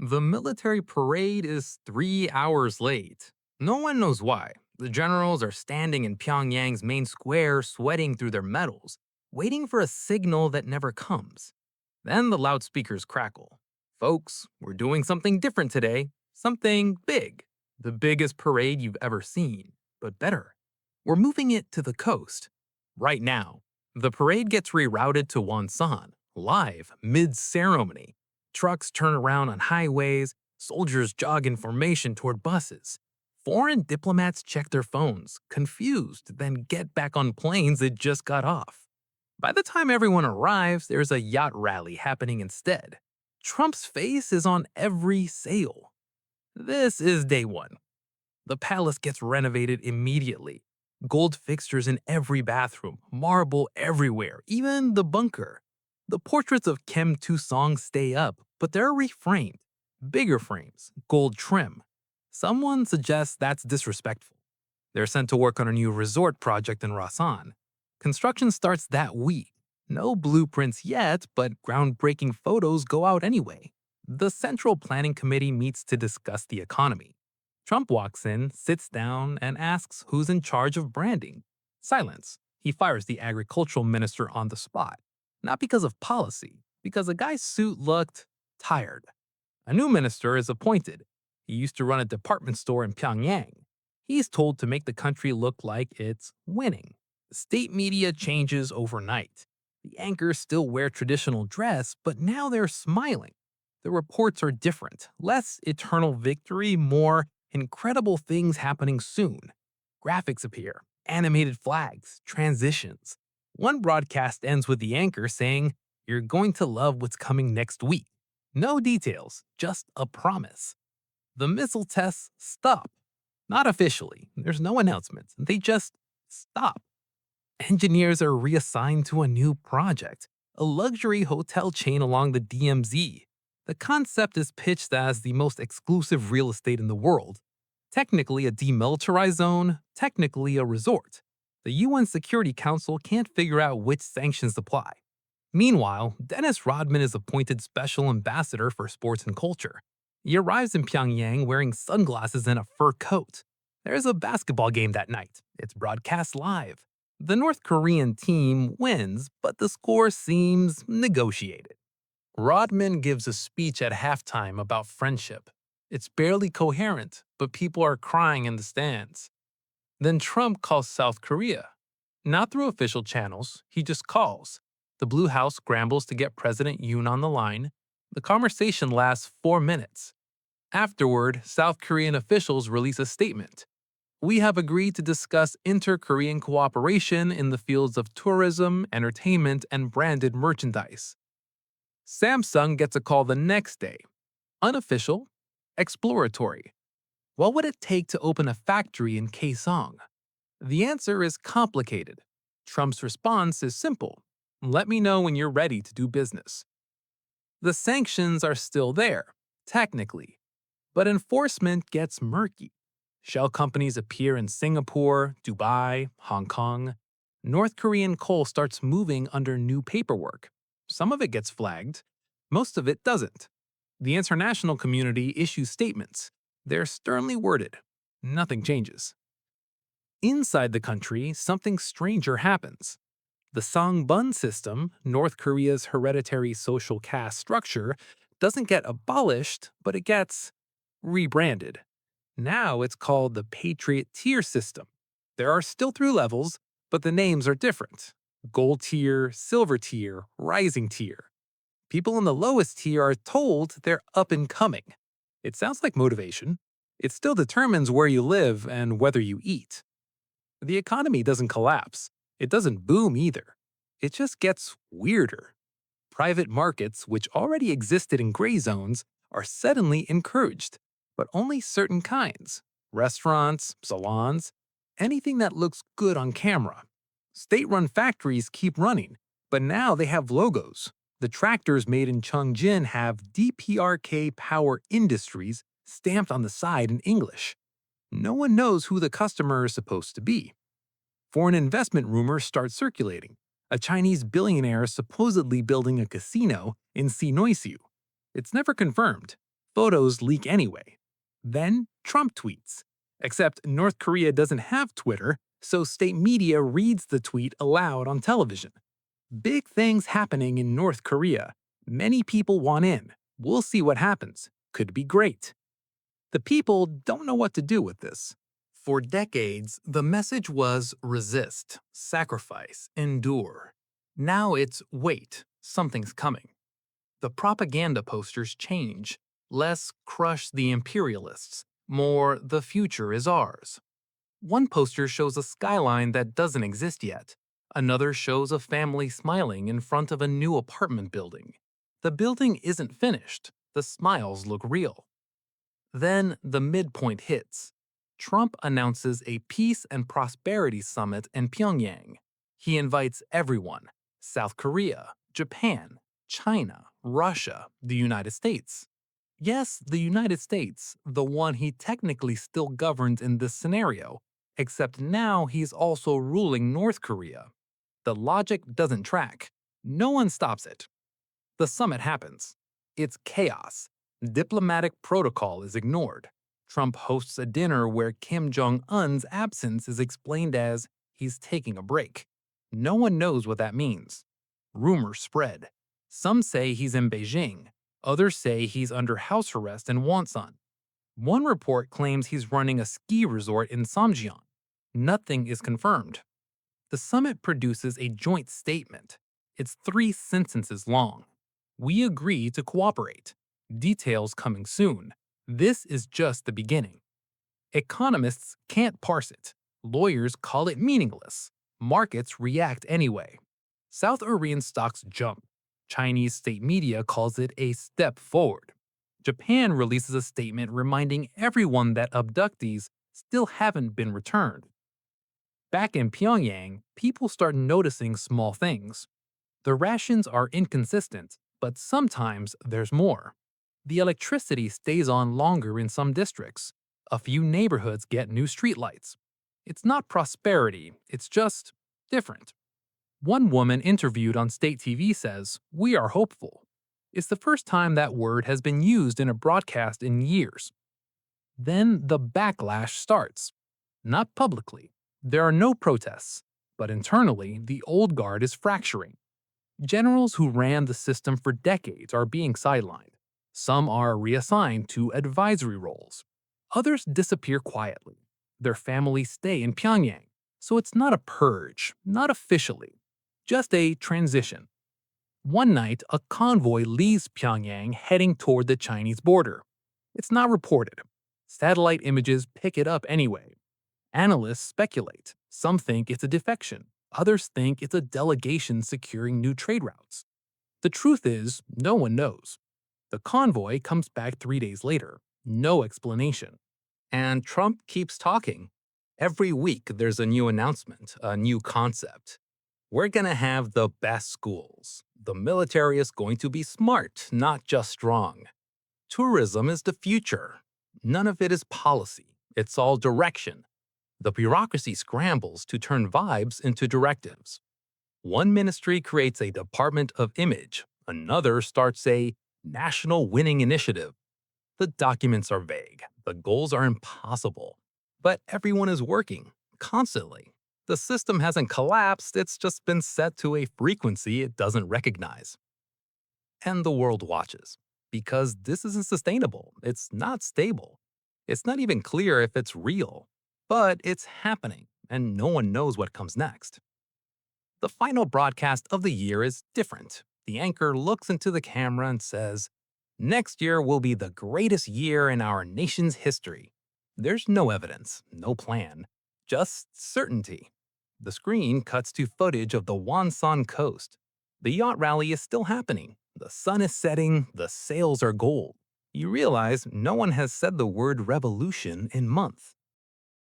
The military parade is 3 hours late. No one knows why. The generals are standing in Pyongyang's main square, sweating through their medals, waiting for a signal that never comes. Then the loudspeakers crackle. Folks, we're doing something different today. Something big. The biggest parade you've ever seen, but better. We're moving it to the coast. Right now. The parade gets rerouted to Wonsan, live, mid ceremony. Trucks turn around on highways, soldiers jog in formation toward buses. Foreign diplomats check their phones, confused, then get back on planes that just got off. By the time everyone arrives, there's a yacht rally happening instead. Trump's face is on every sail. This is day one. The palace gets renovated immediately. Gold fixtures in every bathroom, marble everywhere, even the bunker. The portraits of Kim Tu-song stay up, but they're reframed. Bigger frames, gold trim. Someone suggests that's disrespectful. They're sent to work on a new resort project in Rasan. Construction starts that week. No blueprints yet, but groundbreaking photos go out anyway. The Central Planning Committee meets to discuss the economy. Trump walks in, sits down, and asks who's in charge of branding. Silence. He fires the agricultural minister on the spot. Not because of policy, because the guy's suit looked tired. A new minister is appointed. He used to run a department store in Pyongyang. He's told to make the country look like it's winning. The state media changes overnight. The anchors still wear traditional dress, but now they're smiling. The reports are different. Less eternal victory, more incredible things happening soon. Graphics appear, animated flags, transitions. One broadcast ends with the anchor saying, "You're going to love what's coming next week." No details, just a promise. The missile tests stop. Not officially, there's no announcement. They just stop. Engineers are reassigned to a new project, a luxury hotel chain along the DMZ. The concept is pitched as the most exclusive real estate in the world. Technically a demilitarized zone, technically a resort. The UN Security Council can't figure out which sanctions apply. Meanwhile, Dennis Rodman is appointed special ambassador for sports and culture. He arrives in Pyongyang wearing sunglasses and a fur coat. There's a basketball game that night. It's broadcast live. The North Korean team wins, but the score seems negotiated. Rodman gives a speech at halftime about friendship. It's barely coherent, but people are crying in the stands. Then Trump calls South Korea. Not through official channels, he just calls. The Blue House scrambles to get President Yoon on the line. The conversation lasts 4 minutes. Afterward, South Korean officials release a statement. "We have agreed to discuss inter-Korean cooperation in the fields of tourism, entertainment, and branded merchandise." Samsung gets a call the next day. Unofficial, exploratory. What would it take to open a factory in Kaesong? The answer is complicated. Trump's response is simple. "Let me know when you're ready to do business." The sanctions are still there, technically, but enforcement gets murky. Shell companies appear in Singapore, Dubai, Hong Kong. North Korean coal starts moving under new paperwork. Some of it gets flagged, most of it doesn't. The international community issues statements. They're sternly worded. Nothing changes. Inside the country, something stranger happens. The songbun system, North Korea's hereditary social caste structure, doesn't get abolished, but it gets rebranded. Now it's called the Patriot Tier system. There are still 3 levels, but the names are different. Gold tier, silver tier, rising tier. People in the lowest tier are told they're up and coming. It sounds like motivation. It still determines where you live and whether you eat. The economy doesn't collapse. It doesn't boom either. It just gets weirder. Private markets, which already existed in gray zones, are suddenly encouraged, but only certain kinds. Restaurants, salons, anything that looks good on camera. State-run factories keep running, but now they have logos. The tractors made in Chongjin have DPRK Power Industries stamped on the side in English. No one knows who the customer is supposed to be. Foreign investment rumors start circulating. A Chinese billionaire is supposedly building a casino in Sinoisu. It's never confirmed. Photos leak anyway. Then Trump tweets. Except North Korea doesn't have Twitter, so state media reads the tweet aloud on television. Big things happening in North Korea. Many people want in. We'll see what happens. Could be great. The people don't know what to do with this. For decades, the message was resist, sacrifice, endure. Now it's wait, something's coming. The propaganda posters change. Less crush the imperialists, more the future is ours. One poster shows a skyline that doesn't exist yet. Another shows a family smiling in front of a new apartment building. The building isn't finished. The smiles look real. Then the midpoint hits. Trump announces a peace and prosperity summit in Pyongyang. He invites everyone: South Korea, Japan, China, Russia, the United States. Yes, the United States, the one he technically still governs in this scenario, except now he's also ruling North Korea. The logic doesn't track. No one stops it. The summit happens. It's chaos. Diplomatic protocol is ignored. Trump hosts a dinner where Kim Jong-un's absence is explained as he's taking a break. No one knows what that means. Rumors spread. Some say he's in Beijing. Others say he's under house arrest in Wonsan. One report claims he's running a ski resort in Samjian. Nothing is confirmed. The summit produces a joint statement. It's 3 sentences long. We agree to cooperate. Details coming soon. This is just the beginning. Economists can't parse it. Lawyers call it meaningless. Markets react anyway. South Korean stocks jump. Chinese state media calls it a step forward. Japan releases a statement reminding everyone that abductees still haven't been returned. Back in Pyongyang, people start noticing small things. The rations are inconsistent, but sometimes there's more. The electricity stays on longer in some districts. A few neighborhoods get new streetlights. It's not prosperity, it's just different. One woman interviewed on state TV says, "We are hopeful." It's the first time that word has been used in a broadcast in years. Then the backlash starts. Not publicly. There are no protests, but internally, the old guard is fracturing. Generals who ran the system for decades are being sidelined. Some are reassigned to advisory roles. Others disappear quietly. Their families stay in Pyongyang, so it's not a purge, not officially, just a transition. One night, a convoy leaves Pyongyang heading toward the Chinese border. It's not reported. Satellite images pick it up anyway. Analysts speculate. Some think it's a defection. Others think it's a delegation securing new trade routes. The truth is, no one knows. The convoy comes back 3 days later. No explanation. And Trump keeps talking. Every week there's a new announcement, a new concept. We're gonna have the best schools. The military is going to be smart, not just strong. Tourism is the future. None of it is policy. It's all direction. The bureaucracy scrambles to turn vibes into directives. One ministry creates a department of image. Another starts a national winning initiative. The documents are vague. The goals are impossible. But everyone is working, constantly. The system hasn't collapsed, it's just been set to a frequency it doesn't recognize. And the world watches. Because this isn't sustainable. It's not stable. It's not even clear if it's real. But it's happening, and no one knows what comes next. The final broadcast of the year is different. The anchor looks into the camera and says, "Next year will be the greatest year in our nation's history." There's no evidence, no plan, just certainty. The screen cuts to footage of the Wonsan coast. The yacht rally is still happening. The sun is setting, the sails are gold. You realize no one has said the word revolution in months.